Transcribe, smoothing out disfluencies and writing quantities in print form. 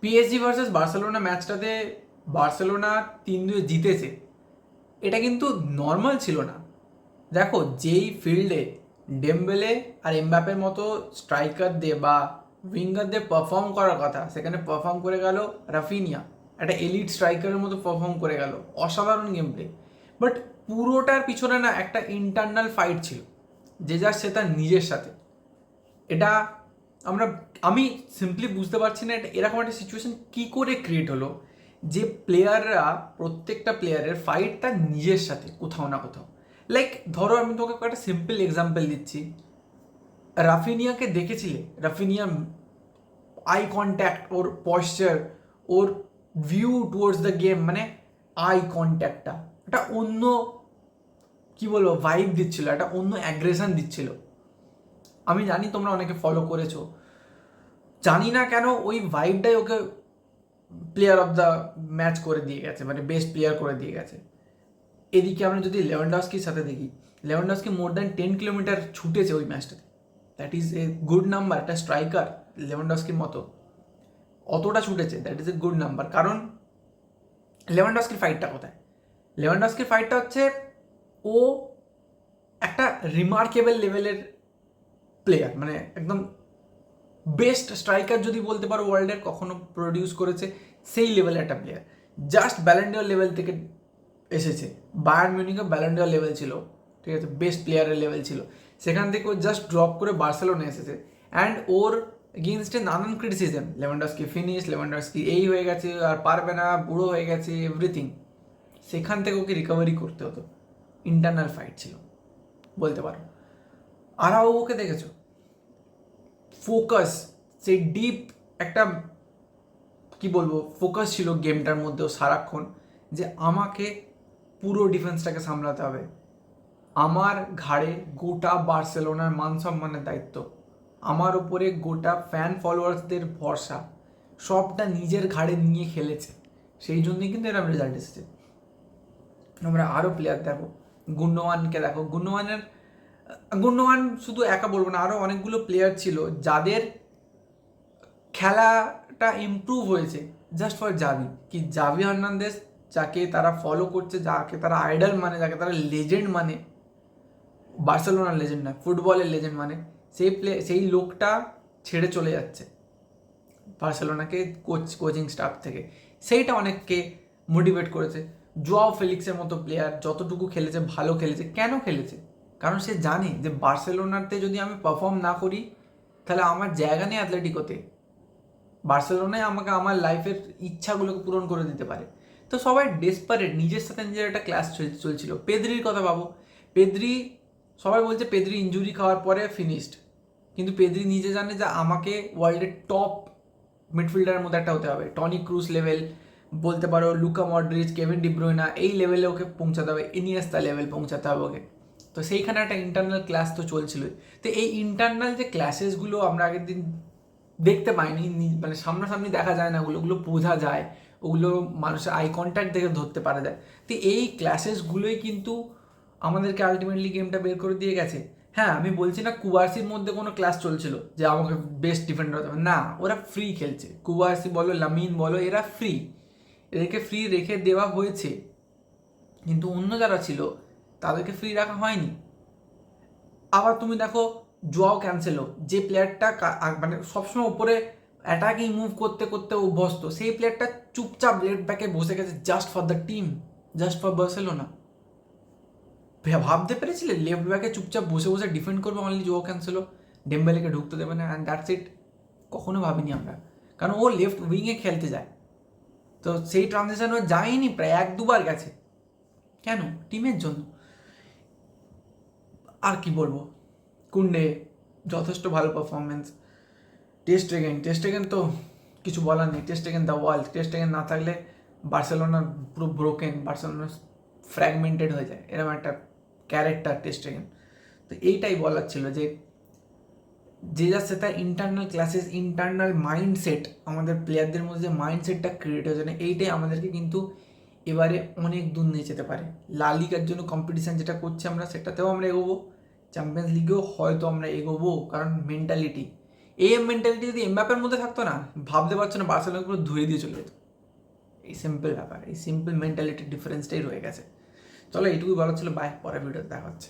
PSG versus Barcelona ম্যাচটাতে Barcelona 3-2 জিতেছে, এটা কিন্তু নর্মাল ছিল না। দেখো, যেই ফিল্ডে ডেমবেলে আর এমবাপের মতো স্ট্রাইকারদের বা উইঙ্গারদের পারফর্ম করার কথা, সেখানে পারফর্ম করে গেল রাফিনিয়া। একটা এলিট স্ট্রাইকারের মতো পারফর্ম করে গেল, অসাধারণ গেম প্লে। বাট পুরোটার পিছনে না একটা ইন্টারনাল ফাইট ছিল, যে যার সে তার নিজের সাথে। এটা আমরা আমি সিম্পলি বুঝতে পারছি না এটা এরকম একটা সিচুয়েশন কী করে ক্রিয়েট হলো, যে প্লেয়াররা, প্রত্যেকটা প্লেয়ারের ফাইট তার নিজের সাথে কোথাও না কোথাও। লাইক ধরো, আমি তোমাকে একটা সিম্পল এক্সাম্পল দিচ্ছি। রাফিনিয়াকে দেখেছিলে? Raphinha eye contact, or posture, or view towards the game, মানে আই কন্ট্যাক্টটা একটা অন্য, কি বলবো, ভাইব দিচ্ছিল, একটা অন্য অ্যাগ্রেশন দিচ্ছিল। আমি জানি তোমরা অনেকে ফলো করেছো, জানি না কেন ওই ভাইবটাই ওকে প্লেয়ার অফ দ্য ম্যাচ করে দিয়ে গেছে, মানে বেস্ট প্লেয়ার করে দিয়ে গেছে। এদিকে আমরা যদি লেভানডস্কির সাথে দেখি, লেভানডস্কি মোর দ্যান 10 কিলোমিটার ছুটেছে ওই ম্যাচটাতে। That is a good number. একটা স্ট্রাইকার লেভানডস্কির মতো অতটা ছুটেছে, that is a good number. কারণ লেভানডস্কির ফাইটটা কোথায়? লেভানডস্কির ফাইটটা হচ্ছে, ও একটা রিমার্কেবল লেভেলের প্লেয়ার, মানে একদম বেস্ট স্ট্রাইকার যদি বলতে পারো ওয়ার্ল্ডের কখনো প্রডিউস করেছে, সেই লেভেলের একটা প্লেয়ার। জাস্ট ব্যালেন্ডিয়র লেভেল থেকে এসেছে। বায়ার্ন মিউনিখে ব্যালেন্ডিয়র লেভেল ছিল, ঠিক আছে, বেস্ট প্লেয়ারের লেভেল ছিল। সেখান থেকে ও জাস্ট ড্রপ করে বার্সেলোনা এসেছে। অ্যান্ড ওর এগেনস্টে নানান ক্রিটিসিজম, লেভানডস্কি ফিনিশ, লেভানডস্কি এই হয়ে গেছে, আর পারবে না, বুড়ো হয়ে গেছে, এভরিথিং। সেখান থেকে ওকে রিকভারি করতে হতো। ইন্টারনাল ফাইট ছিল বলতে পারো। আরাউকে দেখেছো? ফোকাস, সেই ডিপ একটা, কি বলবো, ফোকাস ছিল গেমটার মধ্যেও সারাক্ষণ, যে আমাকে পুরো ডিফেন্সটাকে সামলাতে হবে, আমার ঘাড়ে গোটা বার্সেলোনার মান সম্মানের দায়িত্ব, আমার ওপরে গোটা ফ্যান ফলোয়ার্সদের ভরসা, সবটা নিজের ঘাড়ে নিয়ে খেলেছে। সেই জন্যই কিন্তু এরকম রেজাল্ট এসেছে। আমরা আরও প্লেয়ার দেখো, গুন্ডোয়ানকে দেখো। গুন্ডোয়ান শুধু একা বলবো না, আরও অনেকগুলো প্লেয়ার ছিল যাদের খেলাটা ইমপ্রুভ হয়েছে জাস্ট ফর জাভি। কি জাভি হার্নান্দেজ, যাকে তারা ফলো করছে, যাকে তারা আইডল মানে, যাকে তারা লেজেন্ড মানে, বার্সেলোনার লেজেন্ড না, ফুটবলের লেজেন্ড মানে, সেই লোকটা ছেড়ে চলে যাচ্ছে বার্সেলোনাকে কোচিং স্টাফ থেকে। সেইটা অনেককে মোটিভেট করেছে। জোয়াও ফেলিক্সের মতো প্লেয়ার যতটুকু খেলেছে, ভালো খেলেছে। কেন খেলেছে? কারণ সে জানে যে বার্সেলোনাতে যদি আমি পারফর্ম না করি, তাহলে আমার জায়গা নেই অ্যাথলেটিকোতে। বার্সেলোনায় আমাকে আমার লাইফের ইচ্ছাগুলোকে পূরণ করে দিতে পারে। তো সবাই ডেসপারেট, নিজের সাথে নিজের একটা ক্লাস চলছিল। পেদ্রির কথা ভাবো। পেদ্রি, সবাই বলছে পেদ্রি ইঞ্জুরি খাওয়ার পরে ফিনিশড, কিন্তু পেদ্রি নিজে জানে যে আমাকে ওয়ার্ল্ডের টপ মিডফিল্ডারের মধ্যে একটা হতে হবে। টনি ক্রুস লেভেল বলতে পারো, লুকা মডরিচ, কেভিন ডিব্রুইনা, এই লেভেলে ওকে পৌঁছাতে হবে, ইনিয়েস্তা লেভেল পৌঁছাতে হবে ওকে। তো সেইখানে একটা ইন্টারনাল ক্লাস তো চলছিলই। তো এই ইন্টারনাল যে ক্লাসেসগুলো আমরা আগের দিন দেখতে পাইনি, মানে সামনাসামনি দেখা যায় না, ওগুলো বোঝা যায়, ওগুলো মানুষের আই কন্ট্যাক্ট দেখে ধরতে পারা যায়। তো এই ক্লাসেসগুলোই কিন্তু আমাদেরকে আলটিমেটলি গেমটা বের করে দিয়ে গেছে। হ্যাঁ, আমি বলছি না কুবার্সির মধ্যে কোনো ক্লাস চলছিল যে আমাকে বেস্ট ডিফেন্ডার হতে হবে, না, ওরা ফ্রি খেলছে। কুবার্সি বলো, লামিন বলো, এরা ফ্রি, এদেরকে ফ্রি রেখে দেওয়া হয়েছে। কিন্তু অন্য যারা ছিল তাদেরকে ফ্রি রাখা হয়নি। আবার তুমি দেখো জোয়াও ক্যান্সেলো, যে প্লেয়ারটা মানে সবসময় উপরে অ্যাটাকিং মুভ করতে করতে অভ্যস্ত, সেই প্লেয়ারটা চুপচাপ লেফট ব্যাকে বসে গেছে just for the team, just for Barcelona. ভাবতে পেরেছিলে লেফট ব্যাকে চুপচাপ বসে বসে ডিফেন্ড করবে অনলি জোয়াও ক্যান্সেলো, ডেম্বেলেকে ঢুকতে দেবে না, অ্যান্ড দ্যাটস ইট। কখনো ভাবিনি আমরা, কারণ ও লেফট উইংয়ে খেলতে যায়। তো সেই ট্রানজিশন ও যায়নি, প্রায় 1-2 বার গেছে। কেন? টিমের জন্য। আর কি বলবো, কুন্ডে যথেষ্ট ভালো পারফরমেন্স। টেস্টেগেন তো কিছু বলার নেই। টেস্টেগেন দ্য ওয়ার্ল্ড। টেস্টেগেন না থাকলে বার্সেলোনা পুরো ব্রোকেন, বার্সেলোনা ফ্র্যাগমেন্টেড হয়ে যায়, এরকম একটা ক্যারেক্টার টেস্টেগেন। তো এইটাই বলার ছিল যে যে যাচ্ছে তার ইন্টারনাল ক্লাসেস, ইন্টারনাল মাইন্ডসেট, আমাদের প্লেয়ারদের মধ্যে যে মাইন্ডসেটটা ক্রিয়েট হয়েছে না, এইটাই আমাদেরকে কিন্তু এবারে অনেক দূর নিয়ে যেতে পারে। লা লিগার জন্য কম্পিটিশান যেটা করছি আমরা, সেটাতেও আমরা এগোবো, চ্যাম্পিয়ন্স লিগেও হয়তো আমরা এগোবো, কারণ মেন্টালিটি, এই মেন্টালিটি যদি এমবাপের মধ্যে থাকতো না, ভাবতে পারছো না বার্সেলোনা পুরো ধুয়ে দিয়ে চলে যেত। এই সিম্পল ব্যাপার, এই সিম্পল মেন্টালিটির ডিফারেন্সটাই রয়ে গেছে। চলো এইটুকুই বলার ছিল, বাই, পরের ভিডিওতে দেখা হচ্ছে।